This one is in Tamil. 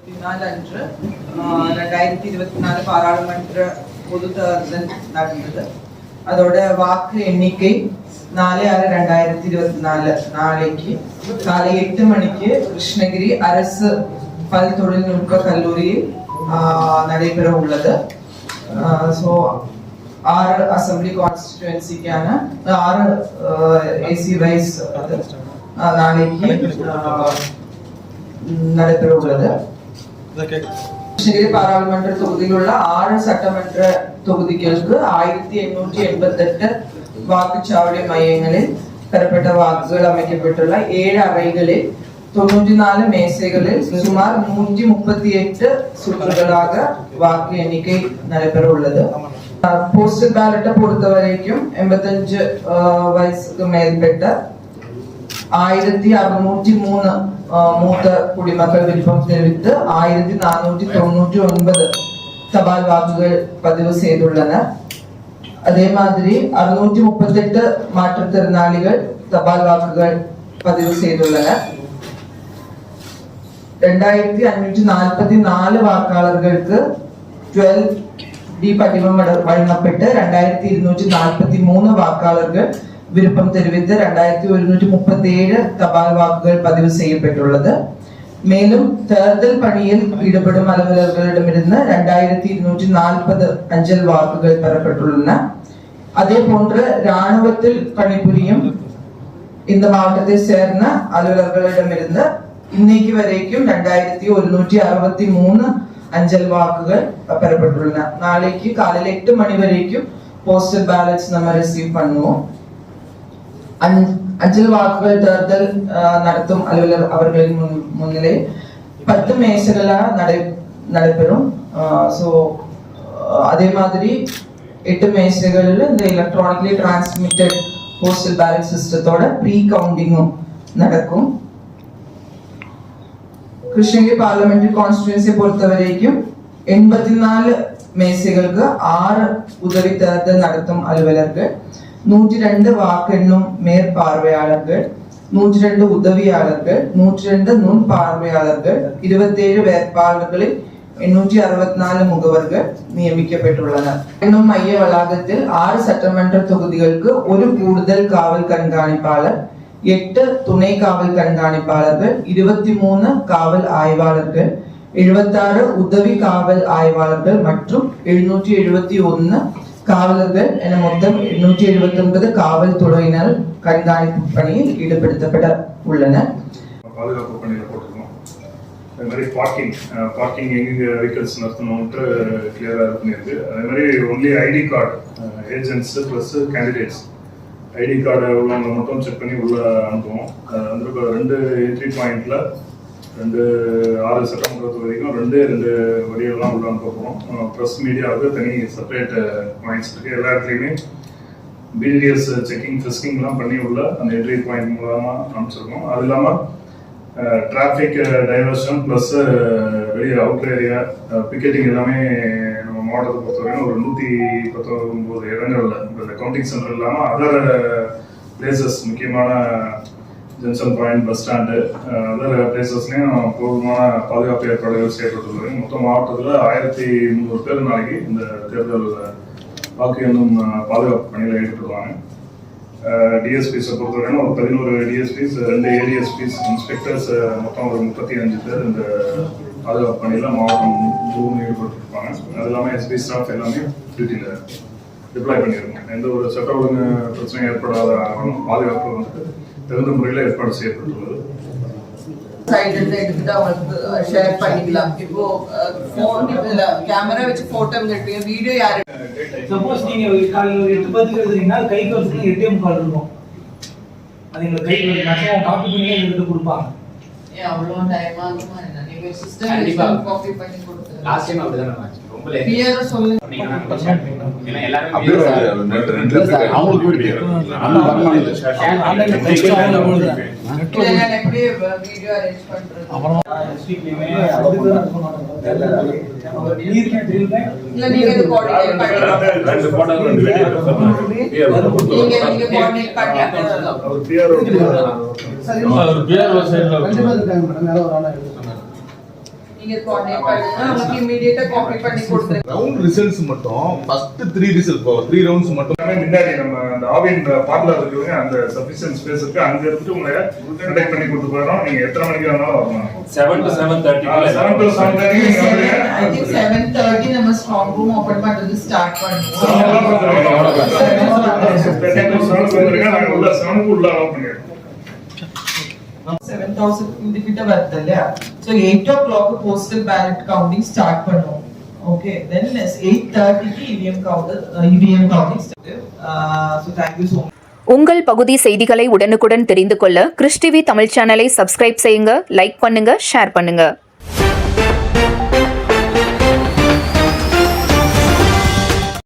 അன்று 2024 பாராளுமன்ற பொது தேர்தல் நடந்தது. அதோட வாக்கு எண்ணிக்கை 4/6/2024 நாளைக்கு காலை 8 மணிக்கு கிருஷ்ணகிரி அரசு பல் தொழில்நுட்ப கல்லூரியில் நடைபெற உள்ளது. ஸோ 6 அசம்பிளி கான்ஸ்டிடுவன்சிக்கான 6 ஏசி வைஸ் நாளைக்கு நடைபெற உள்ளது. கிருஷ்ணகிரி பாராளுமன்ற தொகுதியில் உள்ள 6 சட்டமன்ற தொகுதிகளுக்கு 1888 வாக்குச்சாவடி மையங்களில் பெறப்பட்ட வாக்குகள் அமைக்கப்பட்டுள்ள 7 அறைகளில் 94 மேசைகளில் சுமார் 138 சுற்றுகளாக வாக்கு எண்ணிக்கை நடைபெற உள்ளது. போஸ்டல் பேலட்டை பொறுத்த வரைக்கும் 85 வயசுக்கு மேற்பட்ட 1603 மூத்த குடிமக்கள் விருப்பம் தெரிவித்து 1499 தபால் வாக்குகள் பதிவு செய்துள்ளனர். அதே மாதிரி 638 மாற்றுத்திறனாளிகள் தபால் வாக்குகள் பதிவு செய்துள்ளனர். 2544 வாக்காளர்களுக்கு 12D படிவம் வழங்கப்பட்டு 2243 வாக்காளர்கள் விருப்பம் தெரிவித்து 2137 தபால் வாக்குகள் பதிவு செய்யப்பட்டுள்ளது. மேலும் தேர்தல் பணியில் ஈடுபடும் அலுவலர்களிடமிருந்து 2240 அஞ்சல் வாக்குகள் பெறப்பட்டுள்ளன. அதே போன்று இராணுவத்தில் பணிபுரியும் இந்த மாவட்டத்தை சேர்ந்த அலுவலர்களிடமிருந்து இன்னைக்கு வரைக்கும் 2163 அஞ்சல் வாக்குகள் பெறப்பட்டுள்ளன. நாளைக்கு காலையில் 8 மணி வரைக்கும் போஸ்டல் பேலட்ஸ் நம்ம ரிசீவ் பண்ணுவோம். அஞ்சல் வாக்குகள் தேர்தல் நடத்தும் அலுவலர் அவர்களின் முன்னிலை 10 மேசைகளா நடைபெறும். ஸோ அதே மாதிரி 8 மேசைகளில் இந்த எலக்ட்ரானிக்லி டிரான்ஸ்மிட்டட் போஸ்டல் பேலட் சிஸ்டத்தோட ப்ரீ கவுண்டிங்கும் நடக்கும். கிருஷ்ணகிரி பார்லிமெண்டரி கான்ஸ்டிடுவன்சியை பொறுத்த வரைக்கும் 84 மேசைகளுக்கு 6 உதவி தேர்தல் நடத்தும் அலுவலர்கள், 102 வாக்கெண்ணும் மேற்பார்வையாளர்கள், 102 உதவியாளர்கள், 102 நுண் பார்வையாளர்கள், 27 வேட்பாளர்களில் 864 முகவர்கள் நியமிக்கப்பட்டுள்ளனர். எண்ணும் மைய வளாகத்தில் 6 சட்டமன்ற தொகுதிகளுக்கு 1 கூடுதல் காவல் கண்காணிப்பாளர், 8 துணை காவல் கண்காணிப்பாளர்கள், 23 காவல் ஆய்வாளர்கள், 76 உதவி காவல் ஆய்வாளர்கள் மற்றும் 771 காவலர்கள் என மொத்தம் 879 காவல்துறையினர் கண்காணிப்பு பணியில் ஈடுபடுத்தப்பட உள்ளனர். பாதுகாப்பு பணியில் போட்டிருக்கோம். அதே மாதிரி பார்க்கிங் எங்க வெஹிக்கிள்ஸ் நிறுத்தணும்ட்டு கிளியராக பண்ணியிருக்கு. அதே மாதிரி only ID card agents plus candidates ID card உள்ளவங்க மட்டும் செக் பண்ணி உள்ள அனுப்புவோம். வந்து 2 என்ட்ரி பாயிண்ட்ல 6 சட்டமன்ற தொகுதிக்கும் 2 வழியெல்லாம் உள்ள அனுப்ப போகிறோம். ப்ரெஸ் மீடியாவுக்கு தனி செப்பரேட் பாயிண்ட்ஸ் இருக்குது. எல்லா இடத்துலையுமே பிடிஎஸ் செக்கிங் ஃபிஸ்கிங்லாம் பண்ணி உள்ள அந்த என்ட்ரி பாயிண்ட் மூலமாக அனுப்பிச்சிருக்கோம். அது இல்லாமல் டிராஃபிக் டைவர்ஷன் ப்ளஸ் வெளியே அவுட்டர் ஏரியா பிக்கெட்டிங் எல்லாமே நம்ம மாவட்டத்தை பொறுத்தவரைக்கும் ஒரு 119 இடங்கள்ல இந்த கவுண்டிங் சென்டர் இல்லாமல் அதர் பிளேசஸ் முக்கியமான junction point, bus stand, other பிளேசஸ்லையும் போதுமான பாதுகாப்பு ஏற்பாடுகள் செய்யப்பட்டுள்ளது. மொத்தம் மாவட்டத்தில் 1300 பேர் நாளைக்கு இந்த தேர்தல் வாக்கு எண்ணும் பாதுகாப்பு பணியில் ஈடுபடுவாங்க. டிஎஸ்பிஸை பொறுத்தவரைக்கும் ஒரு 11 டிஎஸ்பிஸ், 2 ஏடிஎஸ்பிஸ், இன்ஸ்பெக்டர்ஸ், மொத்தம் ஒரு 35 பேர் இந்த பாதுகாப்பு பணியில் மாவட்டம் முழுவதும் ஈடுபட்டுருப்பாங்க. அது இல்லாமல் எஸ்பி ஸ்டாஃப் எல்லாமே டியூட்டியில் டிப்ளாய் பண்ணியிருக்கோம். எந்த ஒரு சட்ட ஒழுங்கு பிரச்சனையும் ஏற்படாத பாதுகாப்பு வந்து தகுந்த முறையில் ஏற்பாடு செய்யப்பட்டுள்ளது. எடுத்துட்டு அவங்களுக்கு ஷேர் பண்ணிக்கலாம். இப்போ போன் இல்ல கேமரா வச்சு போட்டோ எடுப்பீங்க, வீடியோ யாரு சப்போஸ் நீங்க காலையில 8:10 எழுதுறீங்கன்னா கைக்கு வந்து 8:45 இருக்கும். அது எங்க கைக்கு மேக்ஸிமம் காப்பி பண்ணி எடுத்து கொடுப்பாங்க. அவ்வளவு டைம் ஆகுமா என்ன? நீங்க சிஸ்டம் காப்பி பண்ணி கொடுத்து லாஸ்ட் டைம் அப்படிதான் ஆச்சு. ரொம்ப லேட். கிளியரா சொல்லுங்க. ஏன்னா எல்லாரும் அவங்களுக்கு வீடியோ ஆன்லைன்ல டெக்ஸ்ட் ஆன்ல போடுறேன். இல்ல எப்படி வீடியோ அரேஞ்ச் பண்றது? அப்புறம் ஸ்ட்ரீட்லயே அதுக்கு இல்ல நீங்க இது கோஆர்டினேட் பண்ணி 2 போட்டோ 2 வீடியோ நீங்க கோஆர்டினேட் பண்ணி ஒரு பிஆர்ஓ சைடுல 2 பேர் சைடுல 2 பேர் இருக்காங்க மேடம். யாரோ ஒரு ஆளா நீங்க கோஆர்டினேட் பண்ணுங்க உங்களுக்கு இமிடியேட்டா காப்பி பண்ணி கொடுத்துருங்க. ரவுண்ட் ரிசல்ட்ஸ் மட்டும் ஃபர்ஸ்ட் 3 ரிசல்ட் 3 ரவுண்ட்ஸ் மட்டும் முன்னாடி நம்ம அந்த ஆவின் பார்லர் இருக்குங்க அந்த சஃபிஷியன்ட் ஸ்பேஸ் இருக்கு அங்க இருந்து உங்களை கண்டக்ட் பண்ணி கொடுத்து போறோம் நீங்க எத்தனை மணிக்கு வேணாலும் வரலாம் 7 to 7:30 7 to 7:30 நீங்க வந்துருங்க I think 7:30 நம்ம ஸ்ட்ராங் ரூம் ஓபன் பண்றது ஸ்டார்ட் பண்ணுவோம். 7,000 கிட்ட வருது இல்லையா? So 8 o'clock postal ballot counting start பண்ணுவோம். Okay, then 8:30 க்கு EVM counting start. So thank you so much. உங்கள் பகுதி செய்திகளை உடனுக்குடன் தெரிந்து கொள்ள கிறிஸ் டிவி தமிழ் சேனலை சப்ஸ்கிரைப் செய்யுங்க, லைக் பண்ணுங்க, ஷேர் பண்ணுங்க.